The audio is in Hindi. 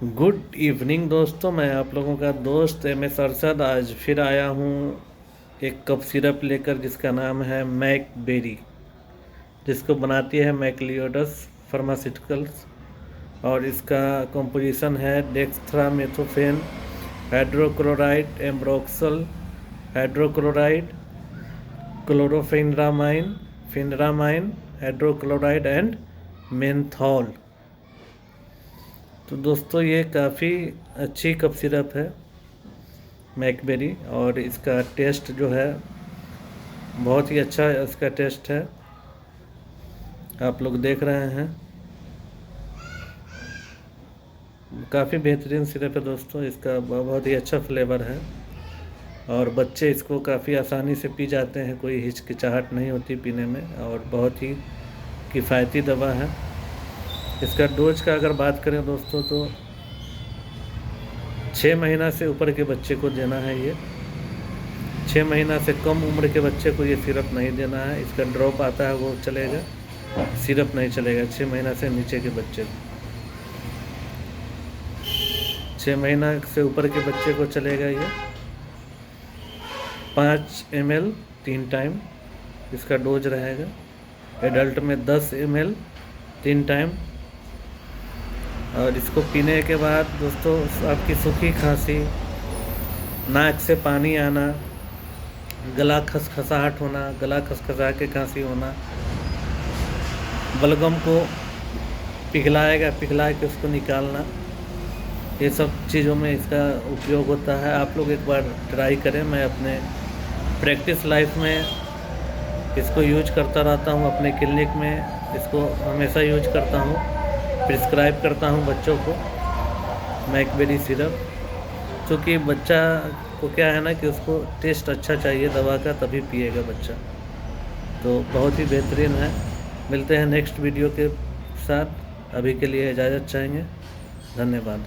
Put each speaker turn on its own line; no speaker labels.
गुड इवनिंग दोस्तों, मैं आप लोगों का दोस्त MS अरशद आज फिर आया हूँ एक कप सिरप लेकर जिसका नाम है मैकबेरी, जिसको बनाती है मैक्लियोडस फार्मास्यूटिकल्स। और इसका कंपोजिशन है dexamethasone, hydrochloride, ambroxol hydrochloride, chlorpheniramine, pheniramine hydrochloride and menthol. तो दोस्तों ये काफ़ी अच्छी कप सिरप है मैकबेरी, और इसका टेस्ट जो है बहुत ही अच्छा इसका टेस्ट है, आप लोग देख रहे हैं। काफ़ी बेहतरीन सिरप है दोस्तों, इसका बहुत ही अच्छा फ्लेवर है और बच्चे इसको काफ़ी आसानी से पी जाते हैं, कोई हिचकिचाहट नहीं होती पीने में, और बहुत ही किफ़ायती दवा है। इसका डोज का अगर बात करें दोस्तों तो 6 महीना से ऊपर के बच्चे को देना है ये। 6 महीना से कम उम्र के बच्चे को ये सिरप नहीं देना है। इसका ड्रॉप आता है वो चलेगा, सिरप नहीं चलेगा 6 महीना से नीचे के बच्चे को। 6 महीना से ऊपर के बच्चे को चलेगा ये 5 ml 3 टाइम इसका डोज रहेगा। एडल्ट में 10 ml 3 टाइम। और इसको पीने के बाद दोस्तों आपकी सूखी खांसी, नाक से पानी आना, गला खसखसाहट होना, गला खसखसा के खांसी होना, बलगम को पिघला के उसको निकालना, ये सब चीज़ों में इसका उपयोग होता है। आप लोग एक बार ट्राई करें। मैं अपने प्रैक्टिस लाइफ में इसको यूज करता रहता हूँ, अपने क्लिनिक में इसको हमेशा यूज करता हूँ, प्रिस्क्राइब करता हूँ बच्चों को मैकबेरी सिरप। क्योंकि बच्चा को क्या है ना कि उसको टेस्ट अच्छा चाहिए दवा का, तभी पिएगा बच्चा। तो बहुत ही बेहतरीन है। मिलते हैं नेक्स्ट वीडियो के साथ, अभी के लिए इजाज़त चाहेंगे। धन्यवाद।